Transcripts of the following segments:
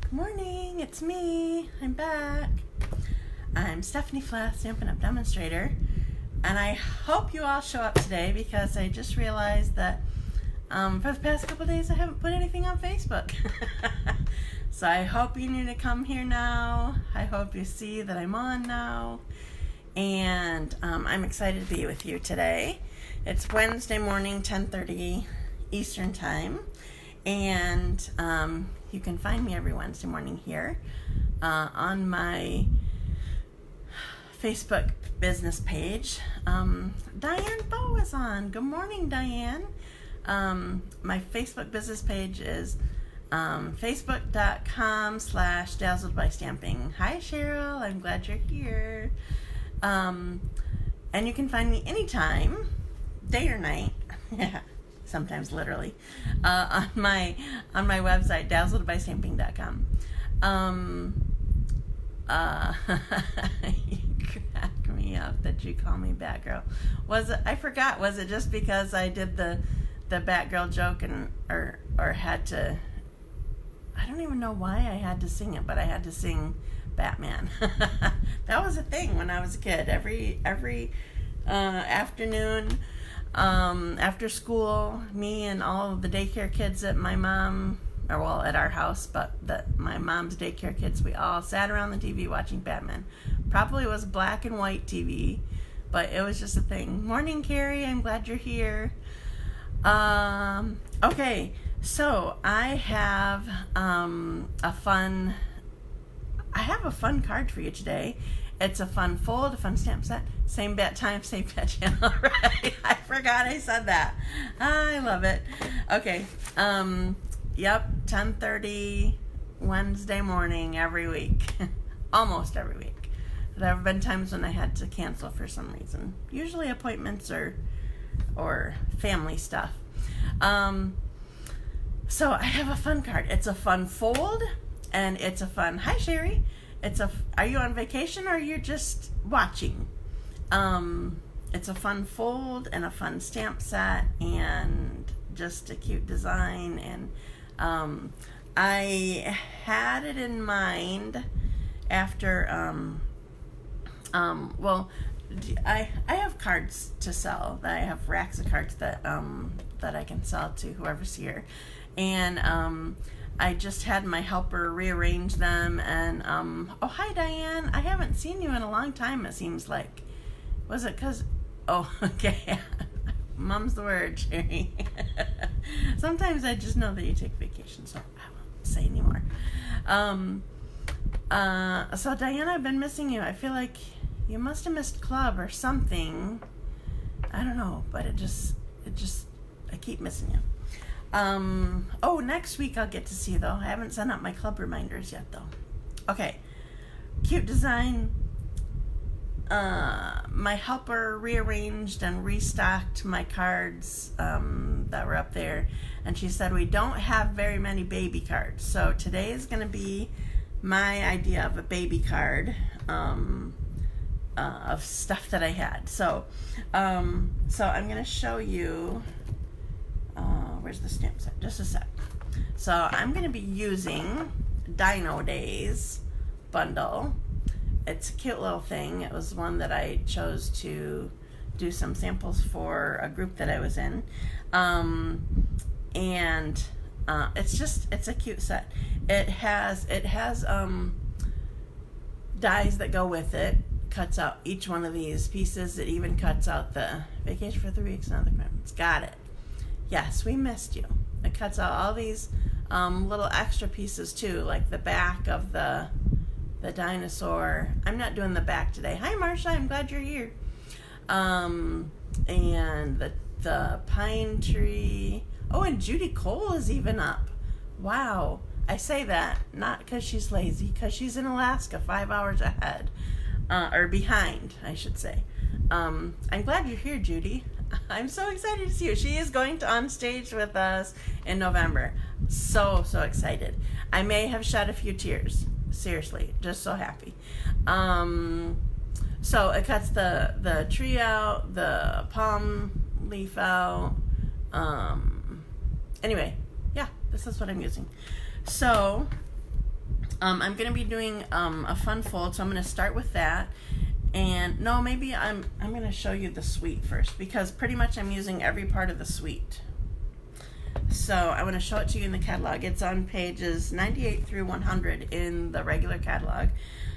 Good morning, it's me. I'm back. I'm Stephanie Flath, Stampin' Up! Demonstrator, and I hope you all show up today because I just realized that for the past couple days I haven't put anything on Facebook. So I hope you need to come here now. I hope you see that I'm on now, and I'm excited to be with you today. It's Wednesday morning, 10:30 Eastern Time, and you can find me every Wednesday morning here on my Facebook business page. Diane Bow is on. Good morning, Diane. My Facebook business page is facebook.com/Dazzled by Stamping. Hi, Cheryl. I'm glad you're here. And you can find me anytime, day or night. Yeah. Sometimes literally, on my website, dazzledbystamping.com. You crack me up that you call me Batgirl. Was it? I forgot. Was it just because I did the Batgirl joke or had to? I don't even know why I had to sing it, but I had to sing Batman. That was a thing when I was a kid. Every afternoon. After school, me and all of the daycare kids at my mom, at our house, but my mom's daycare kids, we all sat around the TV watching Batman. Probably was black and white TV, but it was just a thing. Morning, Carrie. I'm glad you're here. Okay, so I have a fun card for you today. It's a fun fold, a fun stamp set. Same bat time, same bat channel, right? I forgot I said that. I love it. Okay. Yep, 10:30 Wednesday morning every week. Almost every week. There have been times when I had to cancel for some reason. Usually appointments or family stuff. So I have a fun card. It's a fun fold, and it's a fun... Hi, Sherry. Are you on vacation or you're just watching? It's a fun fold and a fun stamp set and just a cute design. And I had it in mind after, I have cards to sell. I have racks of cards that I can sell to whoever's here. And I just had my helper rearrange them, and oh, hi, Diane. I haven't seen you in a long time, it seems like. Was it because... Oh, okay. Mom's the word, Sherry. Sometimes I just know that you take vacation, so I won't say anymore. So, Diane, I've been missing you. I feel like you must have missed club or something. I don't know, but I keep missing you. Oh, next week I'll get to see you, though. I haven't sent out my club reminders yet, though. Okay. Cute design. My helper rearranged and restocked my cards that were up there, and she said we don't have very many baby cards. So today is going to be my idea of a baby card of stuff that I had. So I'm going to show you... where's the stamp set? Just a sec. So I'm going to be using Dino Days bundle. It's a cute little thing. It was one that I chose to do some samples for a group that I was in. It's a cute set. It has dies that go with it. Cuts out each one of these pieces. It even cuts out the vacation for 3 weeks and other commitments. Got it. Yes, we missed you. It cuts out all these little extra pieces too, like the back of the dinosaur. I'm not doing the back today. Hi, Marsha. I'm glad you're here. And the pine tree. Oh, and Judy Cole is even up. Wow. I say that not because she's lazy, because she's in Alaska 5 hours ahead. Or behind, I should say. I'm glad you're here, Judy. I'm so excited to see you. She is going to on stage with us in November. So excited. I may have shed a few tears. Seriously, just so happy. So it cuts the tree out, the palm leaf out. Anyway, yeah, this is what I'm using. So I'm going to be doing a fun fold, so I'm going to start with that. And no, maybe I'm going to show you the suite first, because pretty much I'm using every part of the suite. So I want to show it to you in the catalog. It's on pages 98 through 100 in the regular catalog.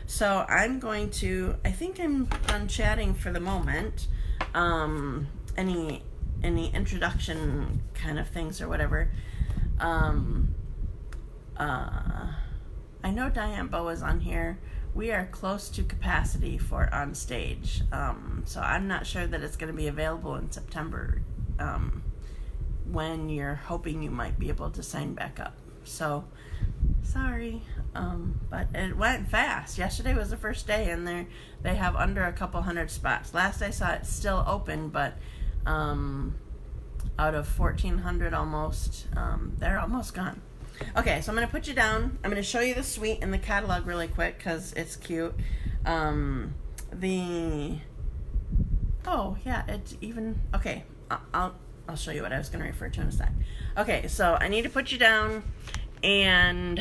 So I'm going to, I think I'm done chatting for the moment. Any introduction kind of things or whatever. I know Diane Bow is on here. We are close to capacity for on stage. So I'm not sure that it's going to be available in September, when you're hoping you might be able to sign back up. So sorry, but it went fast. Yesterday was the first day, and they have under a couple hundred spots. Last I saw, it's still open, but out of 1,400 almost, they're almost gone. Okay, so I'm going to put you down. I'm going to show you the suite in the catalog really quick because it's cute. Oh, yeah, it's even... Okay, I'll show you what I was going to refer to in a sec. Okay, so I need to put you down, and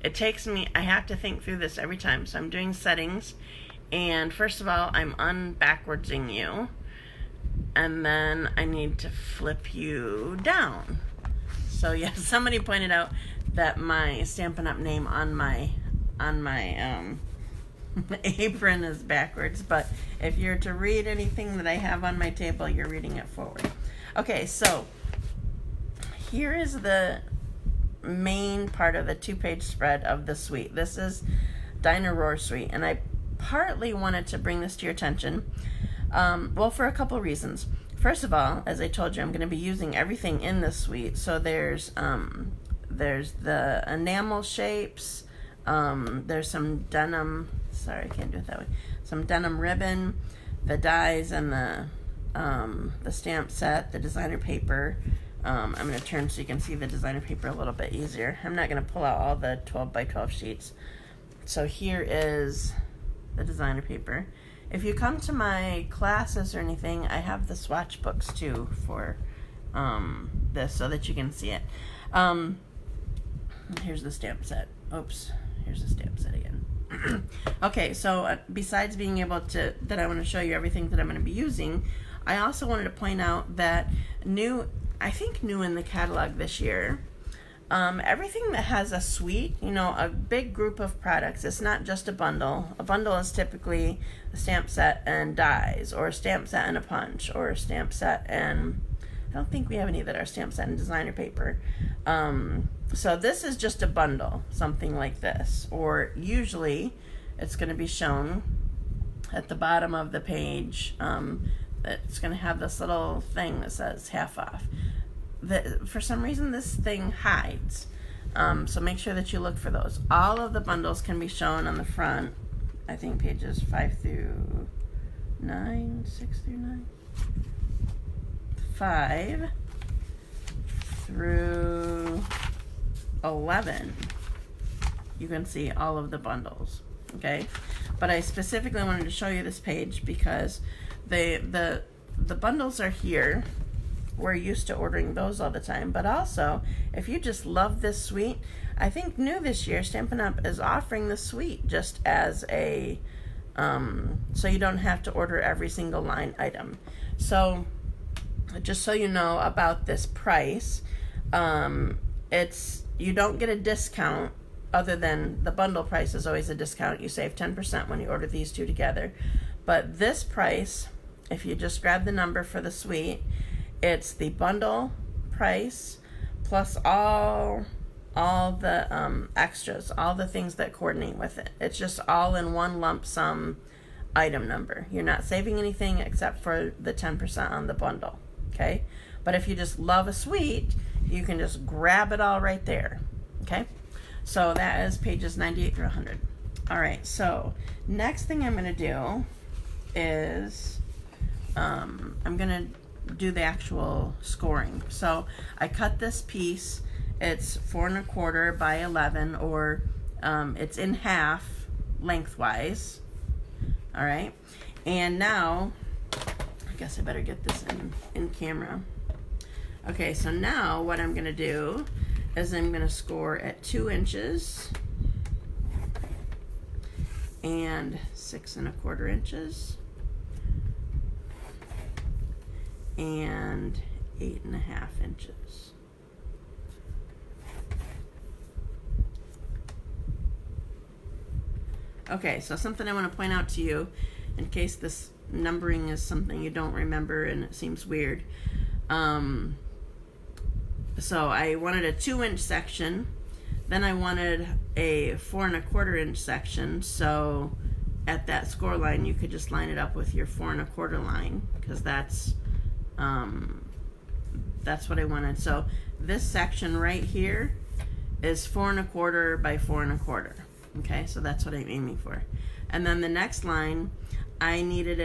it takes me... I have to think through this every time. So I'm doing settings, and first of all, I'm unbackwardsing you, and then I need to flip you down. So yeah, somebody pointed out that my Stampin' Up! Name on my apron is backwards, but if you're to read anything that I have on my table, you're reading it forward. Okay, so here is the main part of the 2-page spread of the suite. This is Dinoroar Suite, and I partly wanted to bring this to your attention, well, for a couple reasons. First of all, as I told you, I'm going to be using everything in this suite. So there's the enamel shapes, there's some denim, sorry, I can't do it that way, some denim ribbon, the dies, and the stamp set, the designer paper. I'm going to turn so you can see the designer paper a little bit easier. I'm not going to pull out all the 12 by 12 sheets. So here is the designer paper. If you come to my classes or anything, I have the swatch books too for this, so that you can see it. Here's the stamp set. Oops, here's the stamp set again. Okay, so besides being able to, that I want to show you everything that I'm going to be using, I also wanted to point out that I think new in the catalog this year, everything that has a suite, a big group of products, it's not just a bundle. A bundle is typically a stamp set and dies, or a stamp set and a punch, or a stamp set and, I don't think we have any that are stamp set and designer paper. So this is just a bundle, something like this, or usually it's going to be shown at the bottom of the page. It's going to have this little thing that says half off. For some reason this thing hides, so make sure that you look for those. All of the bundles can be shown on the front. I think pages 5 through 9, 6 through 9, 5 through 11. You can see all of the bundles. Okay, but I specifically wanted to show you this page because the bundles are here. We're used to ordering those all the time, but also if you just love this suite, I think new this year Stampin' Up! Is offering the suite just as a so you don't have to order every single line item. So just so you know about this price, you don't get a discount other than the bundle price is always a discount. You save 10% when you order these two together, but this price, if you just grab the number for the suite, it's the bundle price plus all the extras, all the things that coordinate with it. It's just all in one lump sum item number. You're not saving anything except for the 10% on the bundle, okay? But if you just love a suite, you can just grab it all right there, okay? So that is pages 98 through 100. All right, so next thing I'm going to do is I'm going to do the actual scoring. So I cut this piece. It's 4 1/4 by 11, or it's in half lengthwise. All right, and now I guess I better get this in camera. Okay, so now what I'm gonna do is I'm going to score at 2 inches and 6 1/4 inches and 8 1/2 inches. Okay, so something I want to point out to you in case this numbering is something you don't remember and it seems weird. So I wanted a 2-inch section, then I wanted a 4 1/4 inch section, so at that score line you could just line it up with your 4 1/4 line, because that's what I wanted. So this section right here is 4 1/4 by 4 1/4. Okay, so that's what I'm aiming for. And then the next line, I needed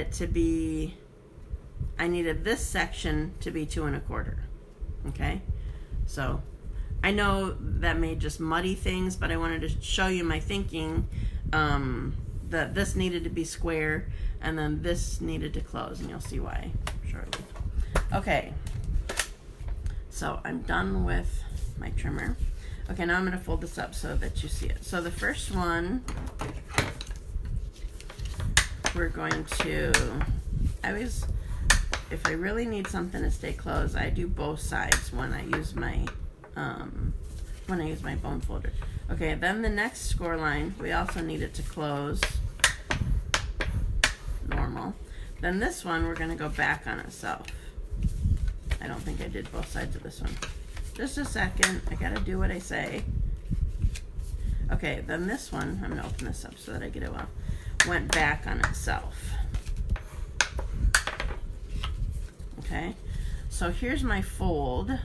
this section to be 2 1/4. Okay, so I know that may just muddy things, but I wanted to show you my thinking, that this needed to be square and then this needed to close, and you'll see why shortly. Okay, so I'm done with my trimmer. Okay, now I'm going to fold this up so that you see it. So the first one, we're going to, if I really need something to stay closed, I do both sides when I use my bone folder. Okay, then the next score line, we also need it to close normal. Then this one, we're going to go back on itself. I don't think I did both sides of this one. Just a second, I gotta do what I say. Okay, then this one, I'm gonna open this up so that I get it well, went back on itself. Okay, so here's my fold.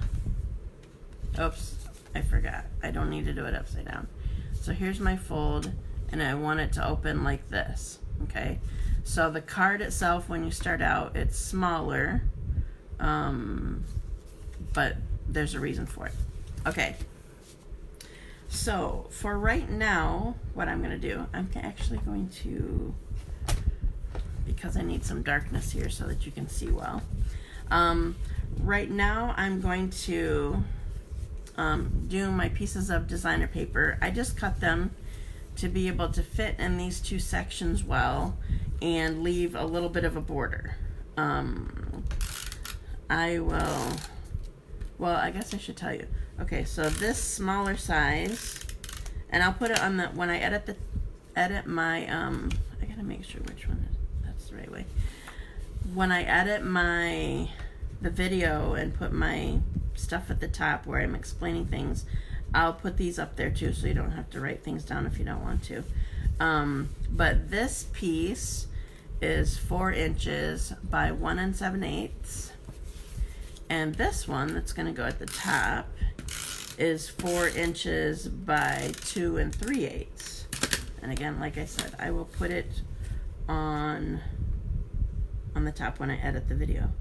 Oops, I forgot. I don't need to do it upside down. So here's my fold, and I want it to open like this. Okay, so the card itself, when you start out, it's smaller, but there's a reason for it. Okay, so for right now, what I'm going to do, I'm actually going to, because I need some darkness here so that you can see well, right now I'm going to do my pieces of designer paper. I just cut them to be able to fit in these two sections well and leave a little bit of a border. Well, I guess I should tell you. Okay, so this smaller size, and I'll put it on the, when I edit my, I gotta make sure which one that's the right way. When I edit the video and put my stuff at the top where I'm explaining things, I'll put these up there too, so you don't have to write things down if you don't want to. But this piece is 4 inches by 1 7/8. And this one that's going to go at the top is 4 inches by 2 3/8. And again, like I said, I will put it on the top when I edit the video.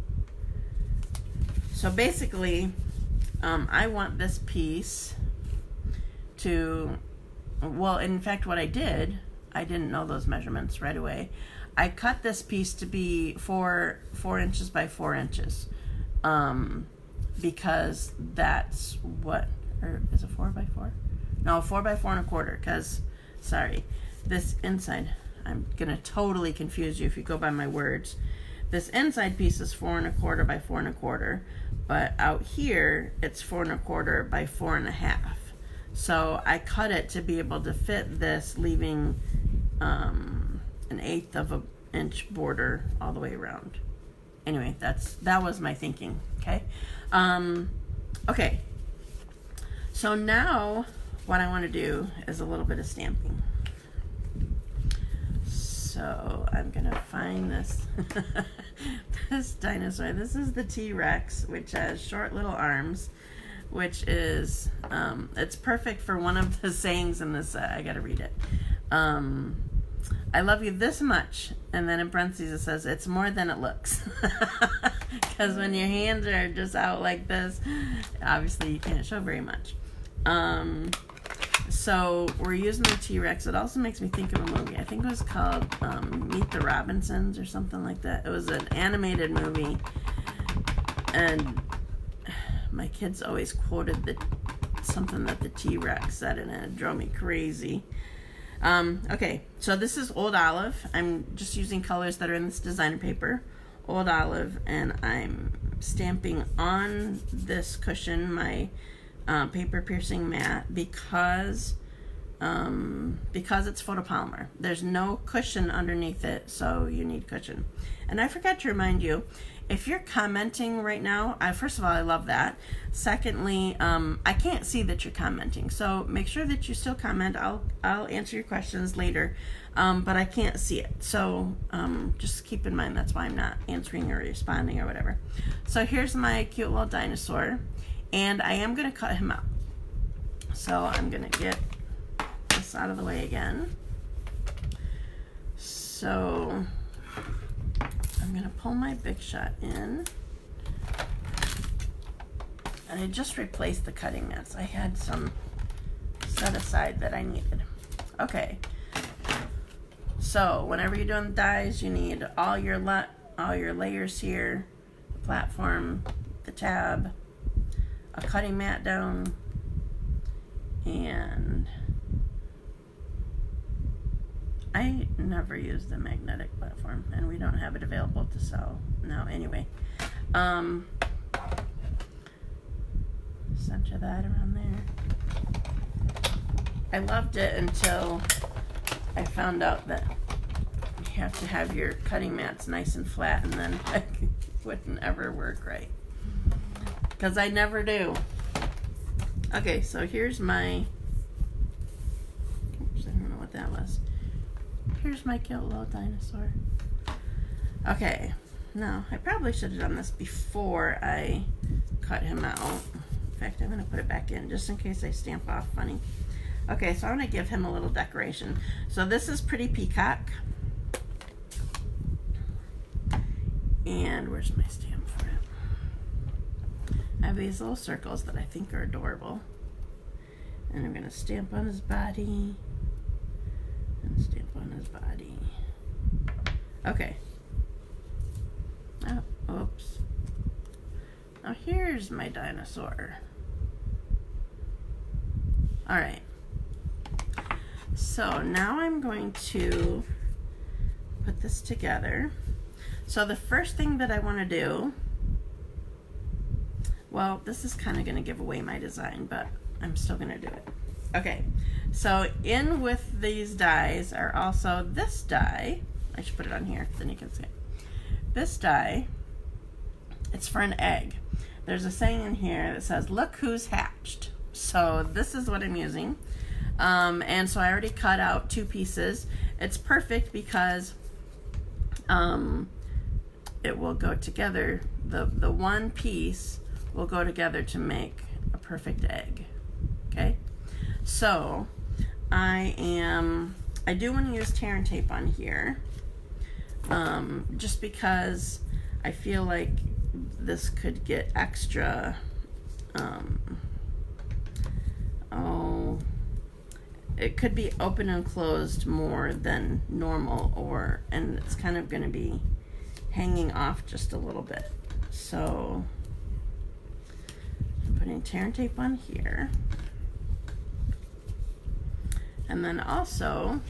So basically, I want this piece to, well, in fact, what I didn't know those measurements right away. I cut this piece to be 4 inches by 4 inches. Because that's what, or is it 4 by 4? No, 4 by 4 1/4, because, sorry, this inside, I'm gonna totally confuse you if you go by my words. This inside piece is 4 1/4 by 4 1/4, but out here, it's 4 1/4 by 4 1/2. So I cut it to be able to fit this, leaving, 1/8 of an inch border all the way around. Anyway, that was my thinking. Okay. Okay. So now what I want to do is a little bit of stamping. So I'm gonna find this this dinosaur. This is the T-Rex, which has short little arms, which is it's perfect for one of the sayings in this. I gotta read it. I love you this much, and then in parentheses it says it's more than it looks. Because when your hands are just out like this, obviously you can't show very much. So we're using the T-Rex. It also makes me think of a movie. I think it was called Meet the Robinsons or something like that. It was an animated movie, and my kids always quoted the something that the T-Rex said, and it drove me crazy. Okay, so this is Old Olive. I'm just using colors that are in this designer paper, Old Olive, and I'm stamping on this cushion my paper piercing mat because it's photopolymer. There's no cushion underneath it, so you need cushion. And I forgot to remind you, if you're commenting right now, first of all, I love that. Secondly, I can't see that you're commenting, so make sure that you still comment. I'll answer your questions later, but I can't see it. So just keep in mind that's why I'm not answering or responding or whatever. So here's my cute little dinosaur, and I am going to cut him out. So I'm going to get this out of the way again. So I'm going to pull my Big Shot in. And I just replaced the cutting mats. I had some set aside that I needed. Okay. So whenever you're doing dies, you need all your layers here, the platform, the tab, a cutting mat down, and I never use the magnetic platform, and we don't have it available to sell now anyway. Center that around there. I loved it until I found out that you have to have your cutting mats nice and flat, and then it wouldn't ever work right. Because I never do. Okay, so here's my, oops, I don't know what that was. Here's my cute little dinosaur. Okay, now I probably should have done this before I cut him out. In fact, I'm going to put it back in just in case I stamp off funny. Okay, so I'm going to give him a little decoration. So this is Pretty Peacock. And where's my stamp for it? I have these little circles that I think are adorable. And I'm going to stamp on his body. And stamp on his body. Okay. Oh, oops. Now here's my dinosaur. Alright. So now I'm going to put this together. So the first thing that I want to do, well, this is kind of going to give away my design, but I'm still going to do it. Okay, so in with these dies are also this die. I should put it on here, then you can see it. This die, it's for an egg. There's a saying in here that says, look who's hatched. So this is what I'm using. And so I already cut out 2 pieces. It's perfect because it will go together. The one piece will go together to make a perfect egg. Okay? So I do want to use tear and tape on here. Just because I feel like this could get extra it could be open and closed more than normal, and it's kind of going to be hanging off just a little bit. So I'm putting tear and tape on here, and then also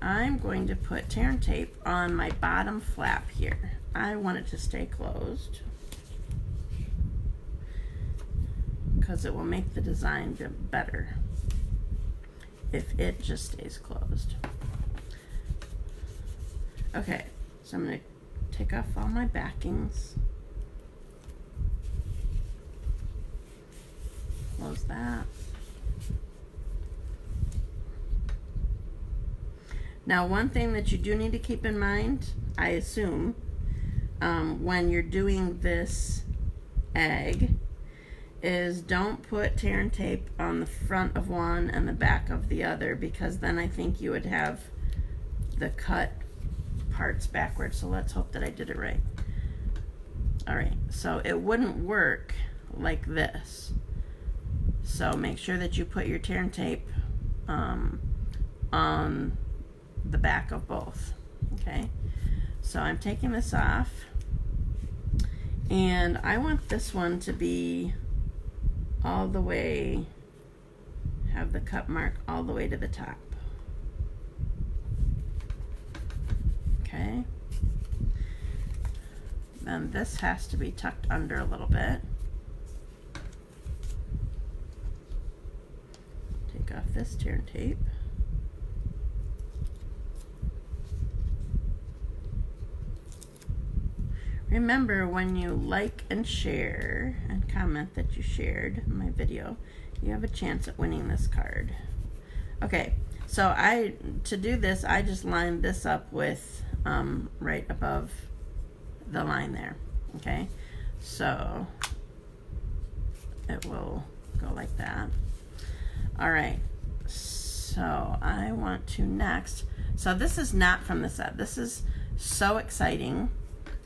I'm going to put tear and tape on my bottom flap here. I want it to stay closed because it will make the design better if it just stays closed. Okay, so I'm going to take off all my backings. Close that. Now, one thing that you do need to keep in mind, I assume, when you're doing this egg, is don't put tear and tape on the front of one and the back of the other, because then I think you would have the cut parts backwards. So let's hope that I did it right. Alright, so it wouldn't work like this. So make sure that you put your tear and tape on the back of both. Okay, so I'm taking this off, and I want this one to be all the way, have the cut mark all the way to the top. Okay. Then this has to be tucked under a little bit. Take off this turn tape. Remember, when you like and share and comment that you shared my video, you have a chance at winning this card. Okay, so to do this, I just lined this up with right above the line there. Okay, so it will go like that. All right, so I want to next, so this is not from the set. This is So Exciting.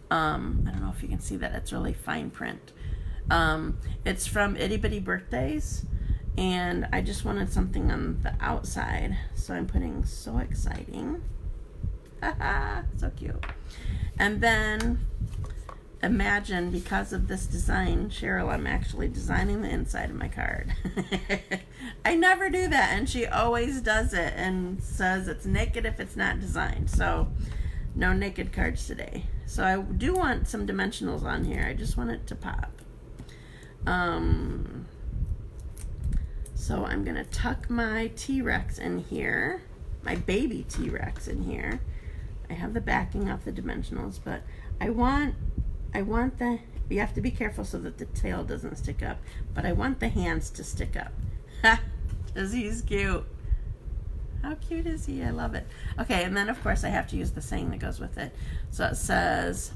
I don't know if you can see that, it's really fine print. It's from Itty Bitty Birthdays, and I just wanted something on the outside, so I'm putting So Exciting. Haha, so cute. And then imagine, because of this design, Cheryl, I'm actually designing the inside of my card. I never do that, and she always does it and says it's naked if it's not designed. So no naked cards today. So I do want some dimensionals on here. I just want it to pop. So I'm gonna tuck my T-Rex in here, my baby T-Rex in here. I have the backing off the dimensionals, but I want the, you have to be careful so that the tail doesn't stick up, but I want the hands to stick up. Ha! Because he's cute. How cute is he? I love it. Okay, and then of course I have to use the saying that goes with it. So it says,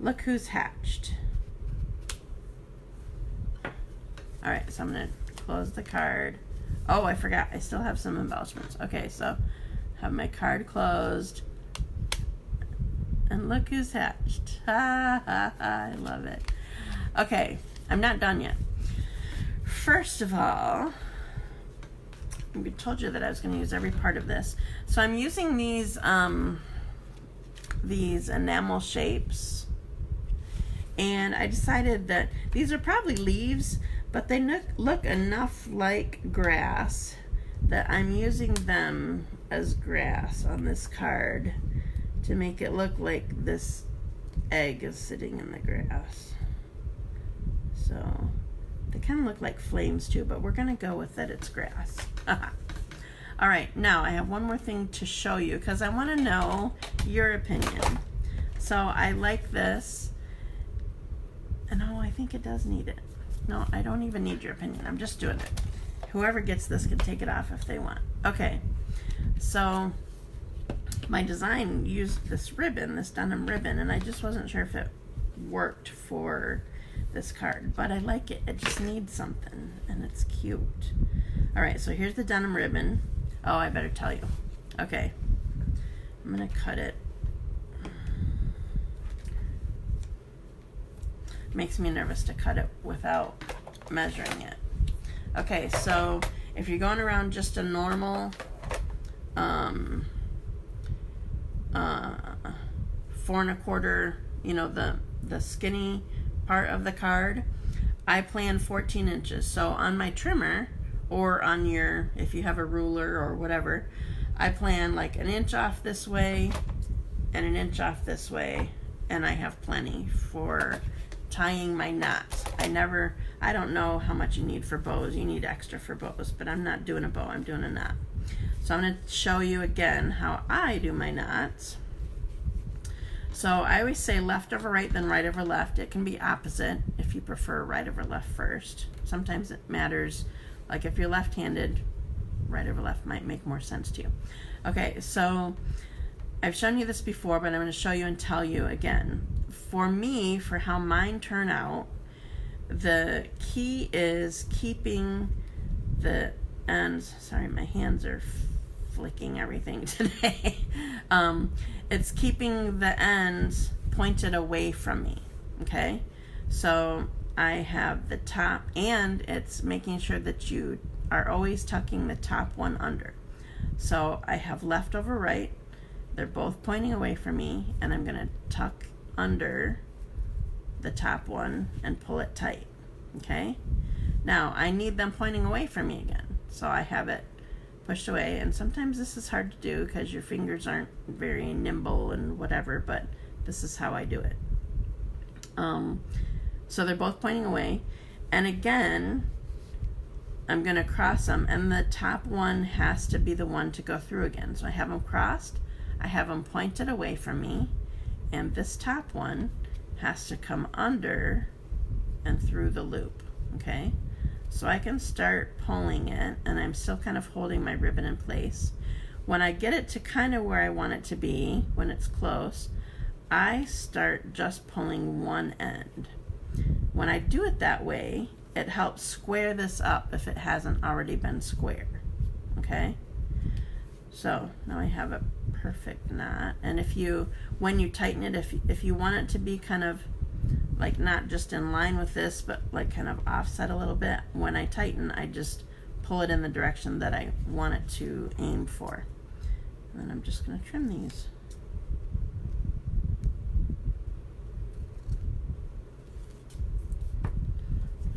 look who's hatched. All right, so I'm gonna close the card. Oh, I forgot, I still have some embellishments. Okay, so have my card closed. And look who's hatched. Ha ha ha, I love it. Okay, I'm not done yet. First of all, I told you that I was going to use every part of this. So I'm using these enamel shapes. And I decided that these are probably leaves, but they look enough like grass that I'm using them as grass on this card to make it look like this egg is sitting in the grass. So they kind of look like flames too, but we're gonna go with that it's grass. All right, now I have one more thing to show you because I want to know your opinion. So I like this, and oh, I think it does need it. No, I don't even need your opinion. I'm just doing it. Whoever gets this can take it off if they want. Okay, so my design used this ribbon, this denim ribbon, and I just wasn't sure if it worked for this card, but I like it. It just needs something, and it's cute. All right, so here's the denim ribbon. Oh, I better tell you. Okay, I'm gonna cut it. Makes me nervous to cut it without measuring it. Okay, so if you're going around just a normal 4 1/4, you know, the skinny part of the card, I plan 14 inches. So on my trimmer, or on your, if you have a ruler or whatever, I plan like 1 inch off this way and 1 inch off this way, and I have plenty for tying my knots. I don't know how much you need for bows. You need extra for bows, but I'm not doing a bow, I'm doing a knot. So I'm going to show you again how I do my knots. So I always say left over right, then right over left. It can be opposite if you prefer right over left first. Sometimes it matters, like if you're left-handed, right over left might make more sense to you. Okay, so I've shown you this before, but I'm going to show you and tell you again. For me, for how mine turn out, the key is keeping the ends, sorry, my hands are flicking everything today. It's keeping the ends pointed away from me, okay? So I have the top, and it's making sure that you are always tucking the top one under. So I have left over right, they're both pointing away from me, and I'm gonna tuck under the top one and pull it tight, okay? Now I need them pointing away from me again, so I have it pushed away, and sometimes this is hard to do because your fingers aren't very nimble and whatever, but this is how I do it. So they're both pointing away, and again I'm going to cross them, and the top one has to be the one to go through again. So I have them crossed, I have them pointed away from me, and this top one has to come under and through the loop. Okay, so I can start pulling it, and I'm still kind of holding my ribbon in place. When I get it to kind of where I want it to be, when it's close, I start just pulling one end. When I do it that way, it helps square this up if it hasn't already been square. Okay, so now I have a perfect knot, and when you tighten it, if you want it to be kind of like not just in line with this, but like kind of offset a little bit, when I tighten, I just pull it in the direction that I want it to aim for. And then I'm just going to trim these.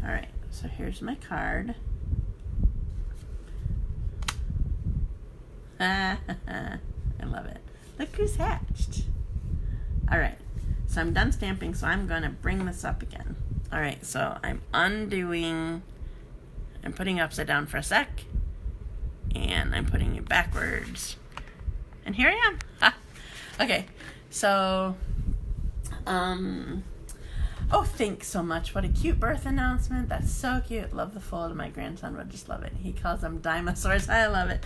All right, so here's my card. I love it. Look who's hatched. All right, so I'm done stamping, so I'm going to bring this up again. All right, so I'm undoing, I'm putting it upside down for a sec, and I'm putting it backwards. And here I am. Ah. Okay, so, oh, thanks so much. What a cute birth announcement. That's so cute. Love the fold. My grandson would just love it. He calls them dinosaurs. I love it.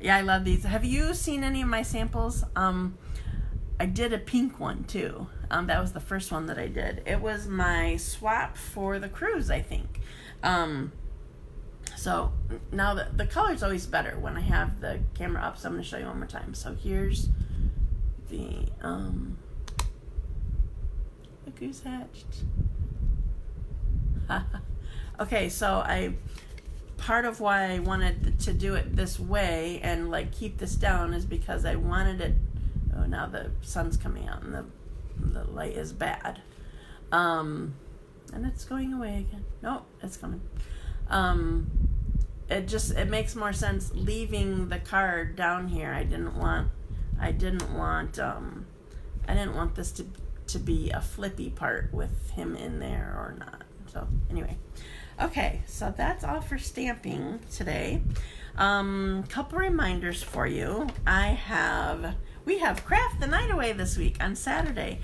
Yeah, I love these. Have you seen any of my samples? I did a pink one too. That was the first one that I did. It was my swap for the cruise, I think. So now the color's always better when I have the camera up, so I'm going to show you one more time. So here's the look who's hatched. Okay, so part of why I wanted to do it this way and like keep this down is because I wanted it. Oh, now the sun's coming out and the light is bad, and it's going away again. Nope, it's coming. It makes more sense leaving the card down here. I didn't want this to be a flippy part with him in there or not. So anyway, okay, so that's all for stamping today. Couple reminders for you. We have Craft the Night Away this week on Saturday.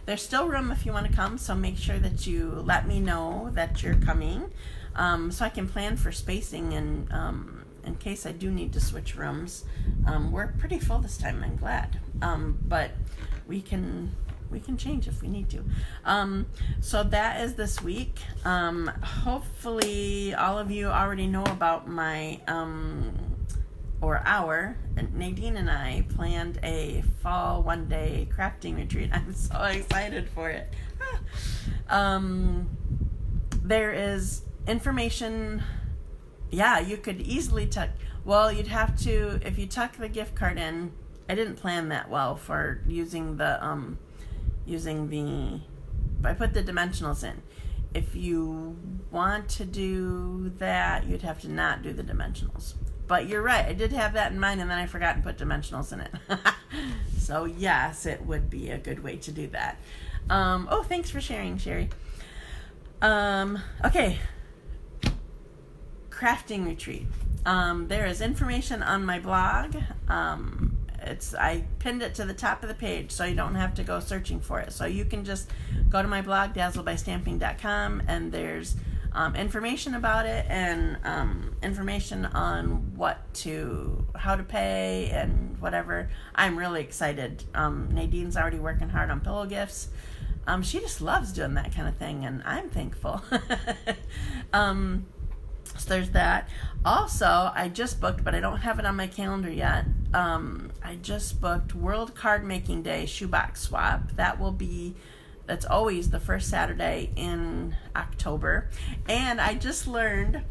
There's still room if you want to come, so make sure that you let me know that you're coming, so I can plan for spacing and in case I do need to switch rooms. We're pretty full this time, I'm glad, but we can change if we need to. So that is this week. Hopefully all of you already know about my Nadine and I planned a fall one-day crafting retreat. I'm so excited for it. There is information. Yeah, you could easily tuck. Well, you'd have to, if you tuck the gift card in. I didn't plan that well for using the I put the dimensionals in. If you want to do that, you'd have to not do the dimensionals. But you're right, I did have that in mind, and then I forgot to put dimensionals in it. So yes, it would be a good way to do that. Oh, thanks for sharing, Sherry. Okay, crafting retreat. There is information on my blog. I pinned it to the top of the page, so you don't have to go searching for it. So you can just go to my blog, dazzledbystamping.com, and there's information about it and information on how to pay and whatever. I'm really excited. Nadine's already working hard on pillow gifts. She just loves doing that kind of thing, and I'm thankful. So there's that. Also, I just booked, but I don't have it on my calendar yet. I just booked World Card Making Day shoebox swap. That's always the first Saturday in October. And I just learned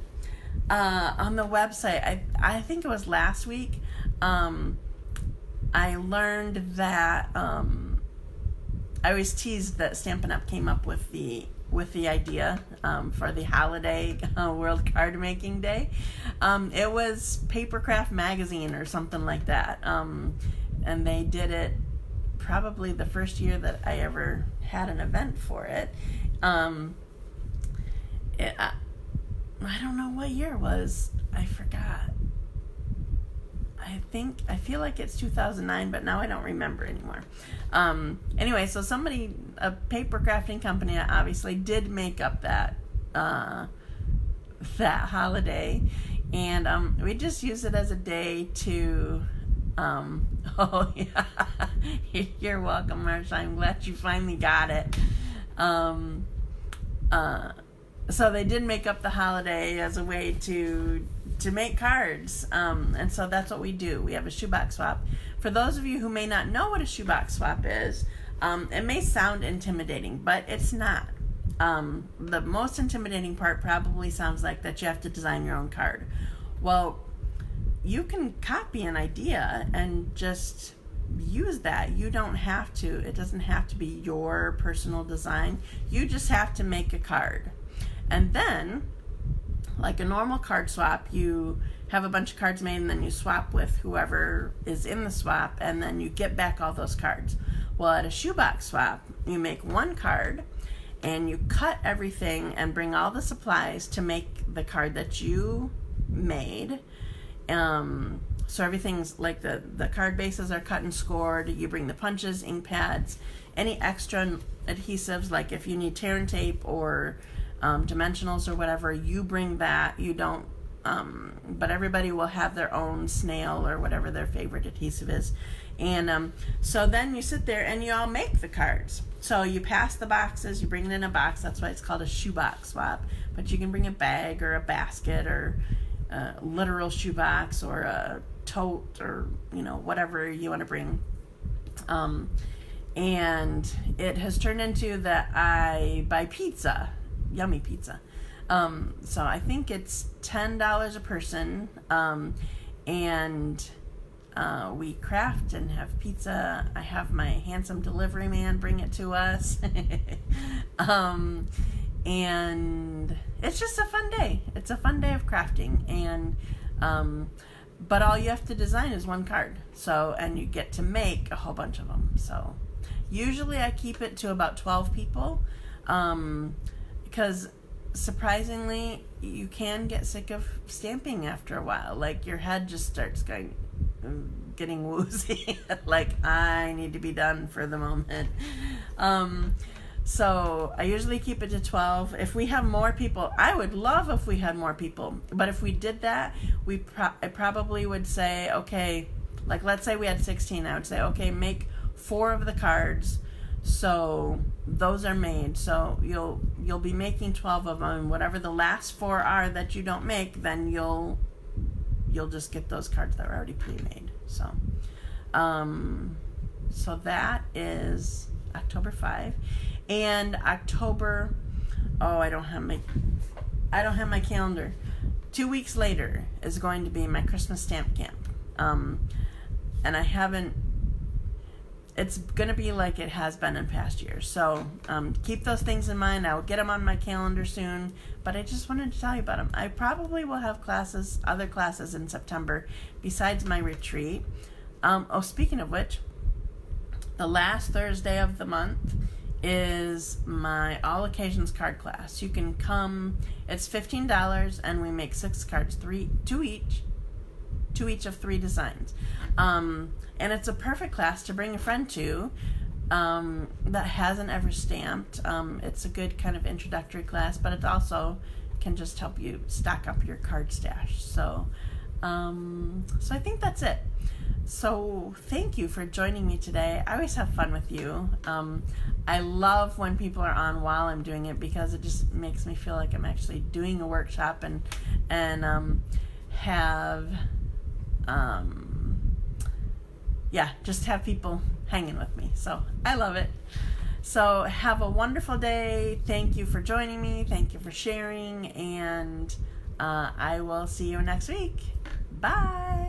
on the website, I think it was last week, I learned that I always teased that Stampin' Up! Came up with the with the idea for the holiday World Card Making Day. It was Papercraft Magazine or something like that. And they did it probably the first year that I ever had an event for it. I don't know what year it was. I forgot. I feel like it's 2009, but now I don't remember anymore. Anyway, so a paper crafting company obviously did make up that holiday, and we just use it as a day to oh yeah, you're welcome, Marsha. I'm glad you finally got it. So they did make up the holiday as a way to make cards, and so that's what we do. We have a shoebox swap. For those of you who may not know what a shoebox swap is, it may sound intimidating, but it's not. The most intimidating part probably sounds like that you have to design your own card. Well, you can copy an idea and just use that. You don't have to. It doesn't have to be your personal design. You just have to make a card. And then, like a normal card swap, you have a bunch of cards made and then you swap with whoever is in the swap, and then you get back all those cards. Well, at a shoebox swap, you make one card and you cut everything and bring all the supplies to make the card that you made. So everything's like the card bases are cut and scored. You bring the punches, ink pads, any extra adhesives, like if you need tear and tape or dimensionals or whatever, you bring that. You don't, but everybody will have their own snail or whatever their favorite adhesive is. And so then you sit there and you all make the cards. So you pass the boxes, you bring it in a box. That's why it's called a shoebox swap. But you can bring a bag or a basket or a literal shoebox or a tote or, whatever you want to bring. And it has turned into that I buy pizza. Yummy pizza. So I think it's $10 a person, and we craft and have pizza. I have my handsome delivery man bring it to us. And it's just a fun day. It's a fun day of crafting, and but all you have to design is one card. So, and you get to make a whole bunch of them. So usually I keep it to about 12 people. Because surprisingly, you can get sick of stamping after a while. Like your head just starts getting woozy. Like, I need to be done for the moment. So I usually keep it to 12. If we have more people, I would love if we had more people. But if we did that, I probably would say, okay, like let's say we had 16. I would say, okay, make 4 of the cards. So those are made. So you'll be making 12 of them. Whatever the last 4 are that you don't make, then you'll just get those cards that are already pre-made. So so that is October 5, and October. Oh, I don't have my calendar. 2 weeks later is going to be my Christmas stamp camp, and I haven't. It's going to be like it has been in past years. So keep those things in mind. I will get them on my calendar soon. But I just wanted to tell you about them. I probably will have other classes in September besides my retreat. Speaking of which, the last Thursday of the month is my all occasions card class. You can come. It's $15, and we make 6 cards, 2 each of 3 designs. And it's a perfect class to bring a friend to that hasn't ever stamped. It's a good kind of introductory class, but it also can just help you stock up your card stash. So I think that's it. So thank you for joining me today. I always have fun with you. I love when people are on while I'm doing it, because it just makes me feel like I'm actually doing a workshop and just have people hanging with me. So I love it. So have a wonderful day. Thank you for joining me. Thank you for sharing. And I will see you next week. Bye.